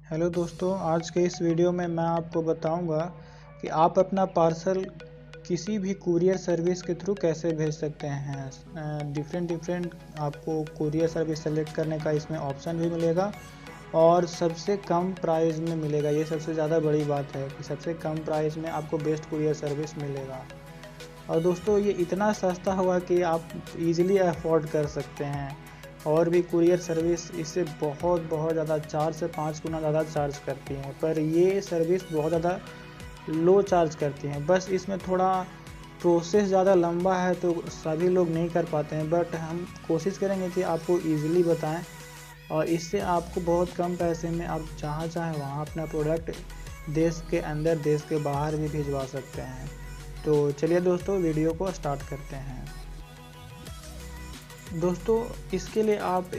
Hello दोस्तों, आज के इस वीडियो में मैं आपको बताऊंगा कि आप अपना पार्सल किसी भी कुरियर सर्विस के थ्रू कैसे भेज सकते हैं। डिफरेंट आपको कुरियर सर्विस सेलेक्ट करने का इसमें ऑप्शन भी मिलेगा और सबसे कम प्राइस में मिलेगा। ये सबसे ज़्यादा बड़ी बात है कि सबसे कम प्राइस में आपको बेस्ट कुरियर सर्विस मिलेगा। और दोस्तों, ये इतना सस्ता होगा कि आप इजीली अफोर्ड कर सकते हैं। और भी कुरियर सर्विस इससे बहुत ज़्यादा 4 से 5 गुना ज़्यादा चार्ज करती हैं, पर ये सर्विस बहुत ज़्यादा लो चार्ज करती हैं। बस इसमें थोड़ा प्रोसेस ज़्यादा लंबा है तो सभी लोग नहीं कर पाते हैं, बट हम कोशिश करेंगे कि आपको ईज़िली बताएं और इससे आपको बहुत कम पैसे में आप जहाँ चाहें वहाँ अपना प्रोडक्ट देश के अंदर देश के बाहर भी भिजवा सकते हैं। तो चलिए दोस्तों, वीडियो को स्टार्ट करते हैं। दोस्तों, इसके लिए आपको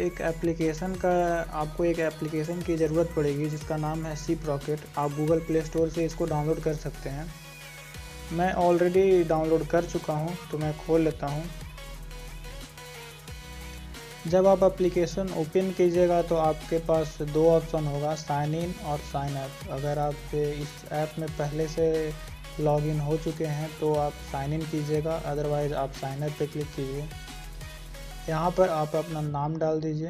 एक एप्लीकेशन की ज़रूरत पड़ेगी जिसका नाम है शिप रॉकेट। आप गूगल प्ले स्टोर से इसको डाउनलोड कर सकते हैं। मैं ऑलरेडी डाउनलोड कर चुका हूं, तो मैं खोल लेता हूं। जब आप एप्लीकेशन ओपन कीजिएगा तो आपके पास दो ऑप्शन होगा, साइन इन और साइन अप। अगर आप इस ऐप में पहले से लॉगिन हो चुके हैं तो आप साइन इन कीजिएगा, अदरवाइज़ आप साइन अप पे क्लिक कीजिए। यहाँ पर आप अपना नाम डाल दीजिए।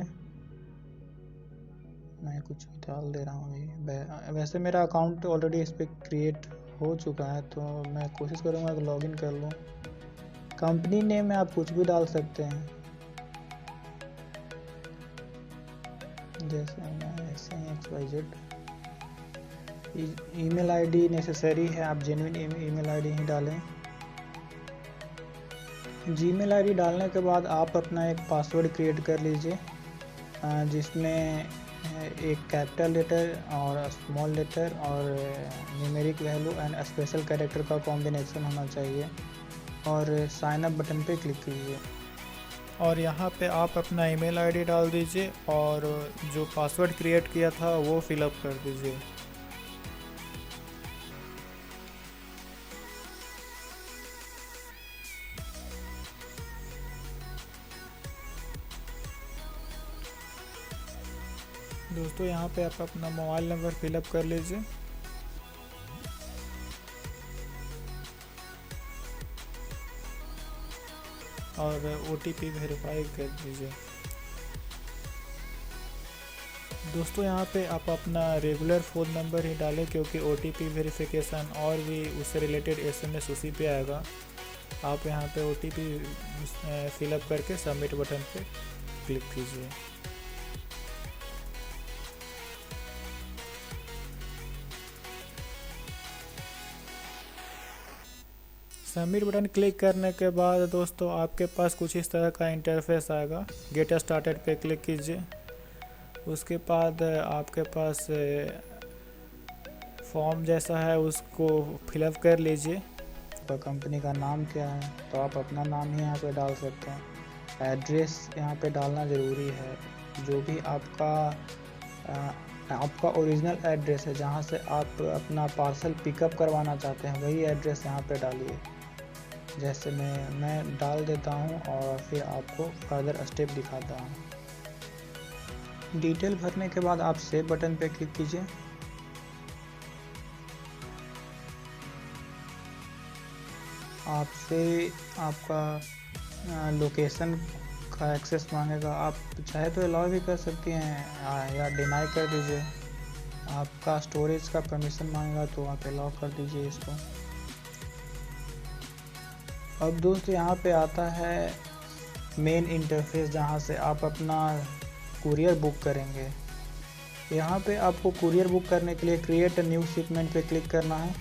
मैं कुछ भी डाल दे रहा हूँ अभी। वैसे मेरा अकाउंट ऑलरेडी इस पर क्रिएट हो चुका है, तो मैं कोशिश करूँगा कि लॉगिन कर लूँ। कंपनी नेम में आप कुछ भी डाल सकते हैं, जैसे मैं ऐसे ही XYZ। ईमेल आईडी नेसेसरी है, आप जेन्युइन ईमेल आईडी ही डालें। जीमेल आईडी डालने के बाद आप अपना एक पासवर्ड क्रिएट कर लीजिए, जिसमें एक कैपिटल लेटर और स्मॉल लेटर और numeric value and special character का कॉम्बिनेशन होना चाहिए। और साइन अप बटन पे क्लिक कीजिए और यहाँ पे आप अपना ईमेल आईडी डाल दीजिए और जो पासवर्ड क्रिएट किया था वो फिलअप कर दीजिए। दोस्तों, यहाँ पे आप अपना मोबाइल नंबर फिलअप कर लीजिए और OTP वेरीफाई कर दीजिए। दोस्तों, यहाँ पे आप अपना रेगुलर फ़ोन नंबर ही डालें, क्योंकि OTP वेरिफिकेशन और भी उससे रिलेटेड SMS उसी पे आएगा। आप यहाँ पे OTP फिलअप करके सबमिट बटन पे क्लिक कीजिए। सबमिट बटन क्लिक करने के बाद दोस्तों आपके पास कुछ इस तरह का इंटरफेस आएगा। गेट स्टार्टेड पे क्लिक कीजिए। उसके बाद आपके पास फॉर्म जैसा है, उसको फिलअप कर लीजिए। तो कंपनी का नाम क्या है, तो आप अपना नाम ही यहाँ पे डाल सकते हैं। एड्रेस यहाँ पे डालना ज़रूरी है। जो भी आपका ओरिजिनल एड्रेस है, जहाँ से आप अपना पार्सल पिकअप करवाना चाहते हैं, वही एड्रेस यहाँ पे डालिए। जैसे मैं डाल देता हूँ और फिर आपको फर्दर स्टेप दिखाता हूँ। डिटेल भरने के बाद आप सेव बटन पे क्लिक कीजिए। आपसे आपका लोकेशन का एक्सेस मांगेगा। आप चाहे तो अलाउ भी कर सकती हैं या डिनाई कर दीजिए। आपका स्टोरेज का परमिशन मांगेगा तो आप अलाउ कर दीजिए इसको। अब दोस्त, यहाँ पे आता है मेन इंटरफेस, जहाँ से आप अपना कुरियर बुक करेंगे। यहाँ पे आपको कुरियर बुक करने के लिए क्रिएट न्यू शिपमेंट पे क्लिक करना है।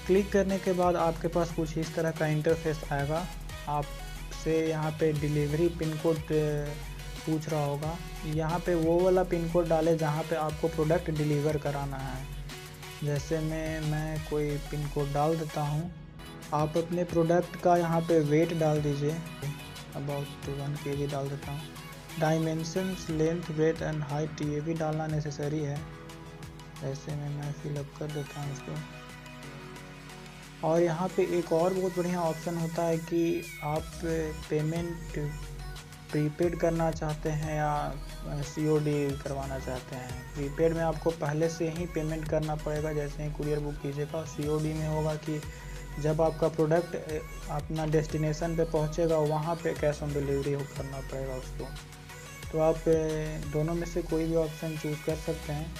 क्लिक करने के बाद आपके पास कुछ इस तरह का इंटरफेस आएगा। आपसे यहाँ पे डिलीवरी पिन कोड पूछ रहा होगा। यहाँ पे वो वाला पिन कोड डालें जहाँ पे आपको प्रोडक्ट डिलीवर कराना है। जैसे मैं कोई पिन कोड डाल देता हूँ। आप अपने प्रोडक्ट का यहाँ पे वेट डाल दीजिए, अबाउट 1 kg डाल देता हूँ। Dimensions, length, breadth and height ये भी डालना नेसेसरी है। ऐसे में मैं फिलअप कर देता हूँ इसको। और यहाँ पे एक और बहुत बढ़िया ऑप्शन होता है कि आप पेमेंट प्रीपेड करना चाहते हैं या COD करवाना चाहते हैं। प्रीपेड में आपको पहले से ही पेमेंट करना पड़ेगा जैसे ही कुरियर बुक कीजिएगा। COD में होगा कि जब आपका प्रोडक्ट अपना डेस्टिनेशन पे पहुंचेगा वहाँ पे कैश ऑन डिलीवरी करना पड़ेगा उसको। तो आप दोनों में से कोई भी ऑप्शन चूज़ कर सकते हैं।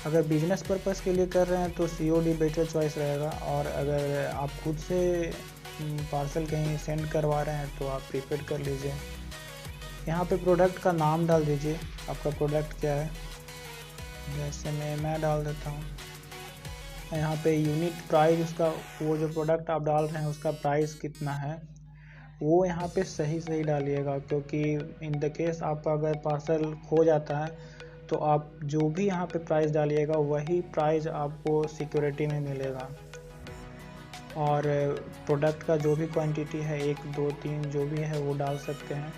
अगर बिजनेस पर्पस के लिए कर रहे हैं तो COD बेटर चॉइस रहेगा, और अगर आप खुद से पार्सल कहीं सेंड करवा रहे हैं तो आप प्रीपेड कर लीजिए। यहाँ पे प्रोडक्ट का नाम डाल दीजिए, आपका प्रोडक्ट क्या है। जैसे मैं डाल देता हूँ। यहाँ पे यूनिट प्राइस, उसका वो जो प्रोडक्ट आप डाल रहे हैं उसका प्राइस कितना है वो यहाँ पे सही डालिएगा, क्योंकि इन द केस आपका अगर पार्सल खो जाता है तो आप जो भी यहाँ पे प्राइस डालिएगा वही प्राइस आपको सिक्योरिटी में मिलेगा। और प्रोडक्ट का जो भी क्वांटिटी है 1, 2, 3 जो भी है वो डाल सकते हैं।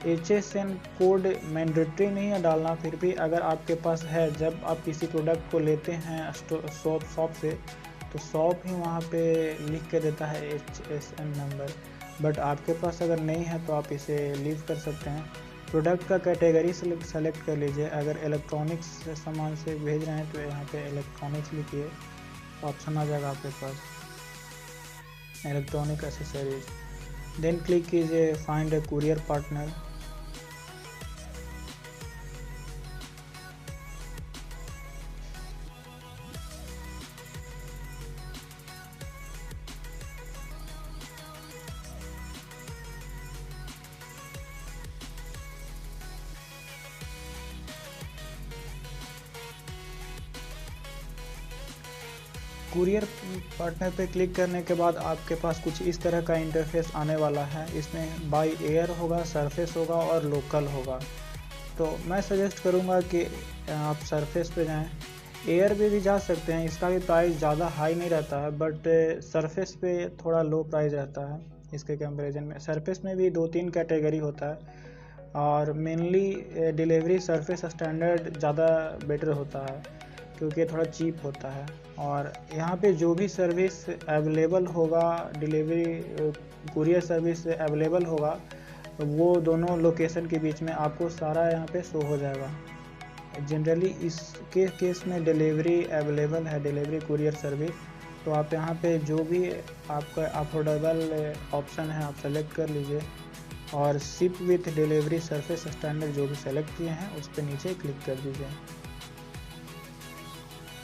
HSN कोड मैंडेटरी नहीं है डालना, फिर भी अगर आपके पास है, जब आप किसी प्रोडक्ट को लेते हैं शॉप से तो शॉप ही वहाँ पे लिख के देता है HSN नंबर, बट आपके पास अगर नहीं है तो आप इसे लीव कर सकते हैं। प्रोडक्ट का कैटेगरी सेलेक्ट कर लीजिए। अगर इलेक्ट्रॉनिक्स सामान से भेज रहे हैं तो यहाँ पे इलेक्ट्रॉनिक्स लिखिए, ऑप्शन आ जाएगा आपके पास इलेक्ट्रॉनिक एसेसरीज। देन क्लिक कीजिए फाइंड ए कुरियर पार्टनर। कुरियर पार्टनर पे क्लिक करने के बाद आपके पास कुछ इस तरह का इंटरफेस आने वाला है। इसमें बाय एयर होगा, सरफेस होगा और लोकल होगा। तो मैं सजेस्ट करूंगा कि आप सरफेस पे जाएं। एयर पे भी जा सकते हैं, इसका भी प्राइस ज़्यादा हाई नहीं रहता है, बट सरफेस पे थोड़ा लो प्राइस रहता है इसके कंपैरिजन में। सरफेस में भी 2-3 कैटेगरी होता है, और मेनली डिलीवरी सरफेस स्टैंडर्ड ज़्यादा बेटर होता है क्योंकि थोड़ा चीप होता है। और यहाँ पे जो भी सर्विस अवेलेबल होगा, डिलीवरी कुरियर सर्विस अवेलेबल होगा, वो दोनों लोकेशन के बीच में आपको सारा यहाँ पे शो हो जाएगा। जनरली इसके केस में डिलीवरी अवेलेबल है, डिलीवरी कुरियर सर्विस। तो आप यहाँ पे जो भी आपका अफोर्डेबल ऑप्शन है आप सेलेक्ट कर लीजिए, और ship with delivery surface standard जो भी सेलेक्ट किए हैं उस पर नीचे क्लिक कर दीजिए।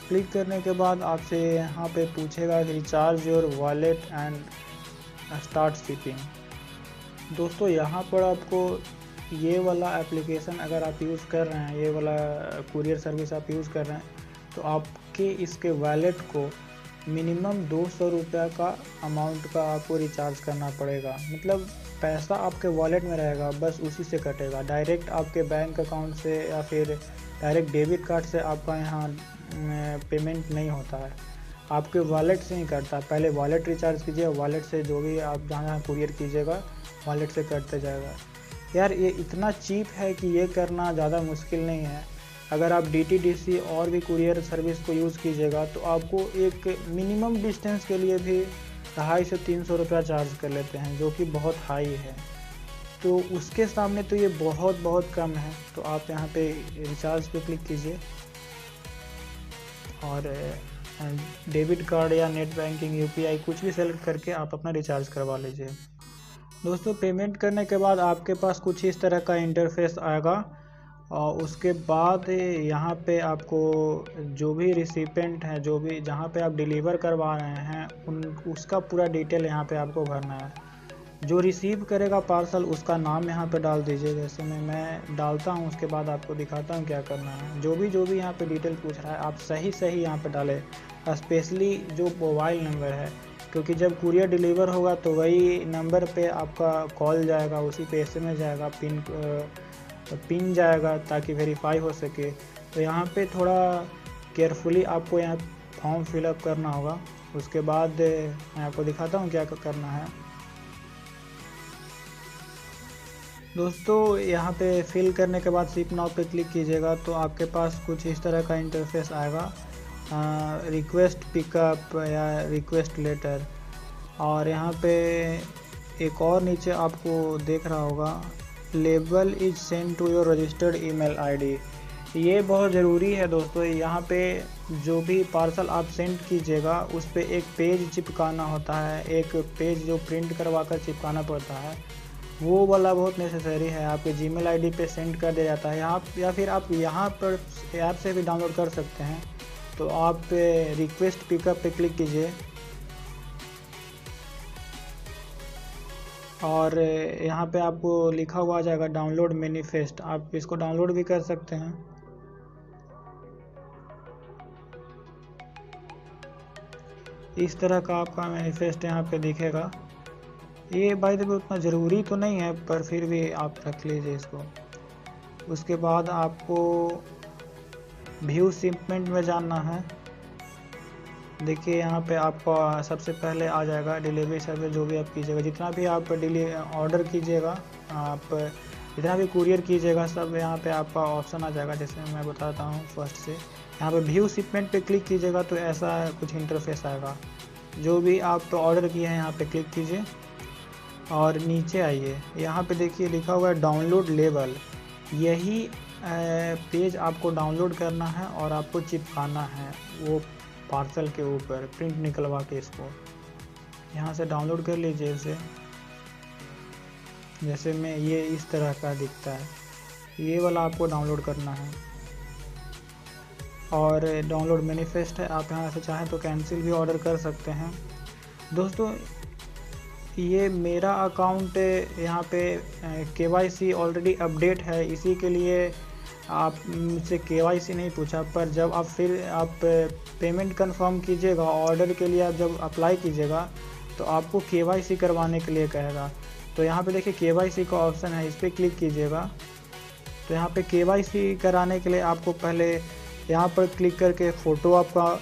क्लिक करने के बाद आपसे यहाँ पे पूछेगा recharge your wallet and start shipping. दोस्तों यहाँ पर आपको ये वाला एप्लीकेशन अगर आप यूज़ कर रहे हैं, ये वाला कुरियर सर्विस आप यूज़ कर रहे हैं, तो आपके इसके वॉलेट को मिनिमम 200 रुपये का अमाउंट का आपको रिचार्ज करना पड़ेगा। मतलब पैसा आपके वॉलेट में रहेगा, बस उसी से कटेगा। डायरेक्ट आपके बैंक अकाउंट से या फिर डायरेक्ट डेबिट कार्ड से आपका यहाँ पेमेंट नहीं होता है, आपके वॉलेट से ही कटता है। पहले वॉलेट रिचार्ज कीजिए, वॉलेट से जो भी आप जहाँ कुरियर कीजिएगा वॉलेट से कटते जाएगा। यार ये इतना चीप है कि ये करना ज़्यादा मुश्किल नहीं है। अगर आप DTDC और भी कुरियर सर्विस को यूज़ कीजिएगा तो आपको एक मिनिमम डिस्टेंस के लिए भी 250 से 300 रुपया चार्ज कर लेते हैं, जो कि बहुत हाई है। तो उसके सामने तो ये बहुत कम है। तो आप यहाँ पे रिचार्ज पे क्लिक कीजिए और डेबिट कार्ड या नेट बैंकिंग UPI कुछ भी सेलेक्ट करके आप अपना रिचार्ज करवा लीजिए। दोस्तों पेमेंट करने के बाद आपके पास कुछ इस तरह का इंटरफेस आएगा, और उसके बाद यहाँ पे आपको जो भी रिसिपेंट है, जो भी जहाँ पे आप डिलीवर करवा रहे हैं उसका पूरा डिटेल यहाँ पे आपको भरना है। जो रिसीव करेगा पार्सल उसका नाम यहाँ पे डाल दीजिए। जैसे मैं डालता हूँ, उसके बाद आपको दिखाता हूँ क्या करना है। जो भी यहाँ पे डिटेल पूछ रहा है आप सही यहाँ पे डालें, स्पेशली जो मोबाइल नंबर है, क्योंकि जब कुरियर डिलीवर होगा तो वही नंबर पे आपका कॉल जाएगा, उसी पे SMS जाएगा, पिन जाएगा ताकि वेरीफाई हो सके। तो यहाँ पे थोड़ा केयरफुली आपको यहाँ फॉर्म फिलअप करना होगा। उसके बाद मैं आपको दिखाता हूँ क्या करना है। दोस्तों यहाँ पे फिल करने के बाद शिप नाउ पे क्लिक कीजिएगा तो आपके पास कुछ इस तरह का इंटरफेस आएगा, रिक्वेस्ट पिकअप या रिक्वेस्ट लेटर। और यहाँ पे एक और नीचे आपको देख रहा होगा, label is send to your registered email ID. ये बहुत ज़रूरी है दोस्तों। यहाँ पे जो भी पार्सल आप सेंड कीजिएगा उस पे एक पेज चिपकाना होता है, एक पेज जो प्रिंट करवा कर चिपकाना पड़ता है, वो वाला बहुत नेसेसरी है। आपके जीमेल आईडी पे सेंड कर दिया जाता है यहाँ, या फिर आप यहाँ पर ऐप से भी डाउनलोड कर सकते हैं। तो आप रिक्वेस्ट पिकअप पे क्लिक कीजिए और यहाँ पे आपको लिखा हुआ आ जाएगा डाउनलोड मैनिफेस्ट। आप इसको डाउनलोड भी कर सकते हैं। इस तरह का आपका मैनिफेस्ट यहाँ पे दिखेगा। ये बाय द वे उतना ज़रूरी तो नहीं है, पर फिर भी आप रख लीजिए इसको। उसके बाद आपको व्यू शिपमेंट में जाना है। देखिए यहाँ पे आपका सबसे पहले आ जाएगा डिलीवरी सर्विस। जो भी आप कीजिएगा, जितना भी आप ऑर्डर कीजिएगा, आप जितना भी कुरियर कीजिएगा, सब यहाँ पे आपका ऑप्शन आ जाएगा। जैसे मैं बताता हूँ फर्स्ट से, यहाँ पे व्यू शिपमेंट पे क्लिक कीजिएगा तो ऐसा कुछ इंटरफेस आएगा। जो भी आप ऑर्डर किए हैं यहाँ पे क्लिक कीजिए और नीचे आइए। यहाँ पे देखिए लिखा हुआ है डाउनलोड लेबल। यही पेज आपको डाउनलोड करना है और आपको चिपकाना है वो पार्सल के ऊपर, प्रिंट निकलवा के इसको यहाँ से डाउनलोड कर लीजिए इसे। जैसे में ये इस तरह का दिखता है, ये वाला आपको डाउनलोड करना है। और डाउनलोड मैनिफेस्ट है, आप यहाँ से चाहें तो कैंसिल भी ऑर्डर कर सकते हैं। दोस्तों ये मेरा अकाउंट यहाँ पे KYC ऑलरेडी अपडेट है, इसी के लिए आप मुझसे KYC नहीं पूछा। पर जब आप फिर आप पेमेंट कंफर्म कीजिएगा, ऑर्डर के लिए आप जब अप्लाई कीजिएगा तो आपको KYC करवाने के लिए कहेगा। तो यहाँ पे देखिए KYC का ऑप्शन है, इस पर क्लिक कीजिएगा। तो यहाँ पे KYC कराने के लिए आपको पहले यहाँ पर क्लिक करके फ़ोटो आपका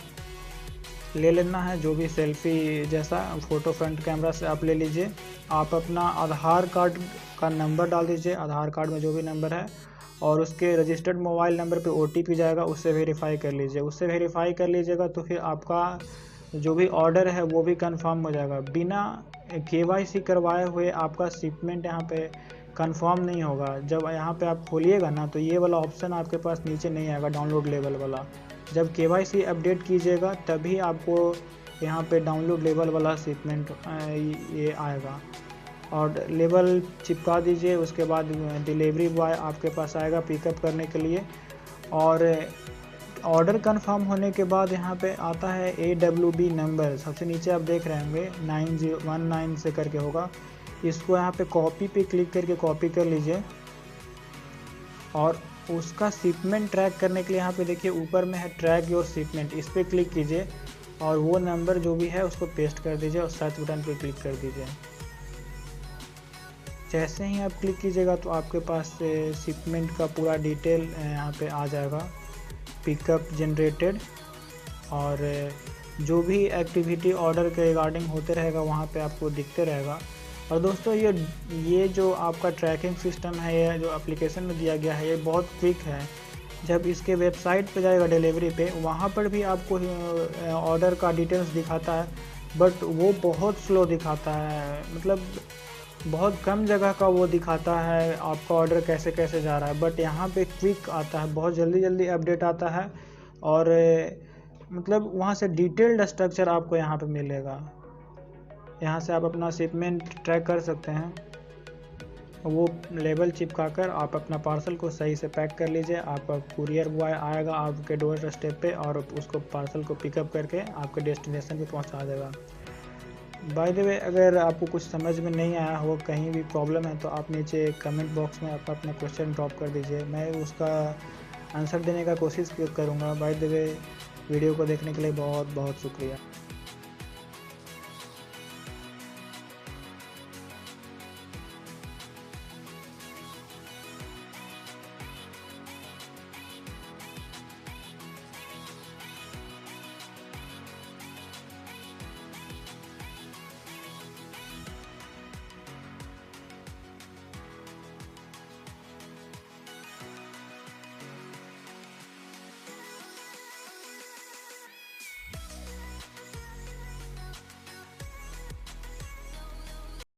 ले लेना है, जो भी सेल्फी जैसा फ़ोटो फ्रंट कैमरा से आप ले लीजिए। आप अपना आधार कार्ड का नंबर डाल दीजिए, आधार कार्ड में जो भी नंबर है, और उसके रजिस्टर्ड मोबाइल नंबर पे OTP जाएगा, उससे वेरीफाई कर लीजिए। उससे वेरीफाई कर लीजिएगा तो फिर आपका जो भी ऑर्डर है वो भी कंफर्म हो जाएगा। बिना KYC करवाए हुए आपका शिपमेंट यहाँ पे कंफर्म नहीं होगा। जब यहाँ पे आप खोलिएगा ना तो ये वाला ऑप्शन आपके पास नीचे नहीं आएगा, डाउनलोड लेबल वाला। जब KYC अपडेट कीजिएगा तभी आपको यहाँ पे डाउनलोड लेबल वाला शिपमेंट ये आएगा। और लेबल चिपका दीजिए। उसके बाद डिलीवरी बॉय आपके पास आएगा पिकअप करने के लिए। और ऑर्डर कंफर्म होने के बाद यहाँ पे आता है AWB नंबर, सबसे नीचे आप देख रहे होंगे 9019 से करके होगा। इसको यहाँ पे कॉपी पे क्लिक करके कॉपी कर लीजिए और उसका शिपमेंट ट्रैक करने के लिए यहाँ पे देखिए ऊपर में है ट्रैक योर शिपमेंट, इस पर क्लिक कीजिए और वो नंबर जो भी है उसको पेस्ट कर दीजिए और सर्च बटन पे क्लिक कर दीजिए। जैसे ही आप क्लिक कीजिएगा तो आपके पास शिपमेंट का पूरा डिटेल यहाँ पे आ जाएगा, पिकअप जनरेटेड, और जो भी एक्टिविटी ऑर्डर के रिगार्डिंग होते रहेगा वहाँ पे आपको दिखते रहेगा। और दोस्तों ये जो आपका ट्रैकिंग सिस्टम है, ये जो एप्लीकेशन में दिया गया है, ये बहुत क्विक है। जब इसके वेबसाइट पे जाएगा डिलीवरी पे, वहाँ पर भी आपको ऑर्डर का डिटेल्स दिखाता है, बट वो बहुत स्लो दिखाता है। मतलब बहुत कम जगह का वो दिखाता है आपका ऑर्डर कैसे कैसे जा रहा है। बट यहाँ पे क्विक आता है, बहुत जल्दी जल्दी अपडेट आता है। और मतलब वहाँ से डिटेल्ड स्ट्रक्चर आपको यहाँ पे मिलेगा। यहाँ से आप अपना शिपमेंट ट्रैक कर सकते हैं। वो लेबल चिपका कर आप अपना पार्सल को सही से पैक कर लीजिए। आपका कुरियर बॉय आएगा आपके डोर स्टेप पे और उसको पार्सल को पिकअप करके आपके डेस्टिनेशन पे पहुंचा देगा। बाय द वे, अगर आपको कुछ समझ में नहीं आया हो, कहीं भी प्रॉब्लम है, तो आप नीचे कमेंट बॉक्स में आप अपना क्वेश्चन ड्रॉप कर दीजिए, मैं उसका आंसर देने का कोशिश करूँगा। बाय द वे, वीडियो को देखने के लिए बहुत बहुत शुक्रिया।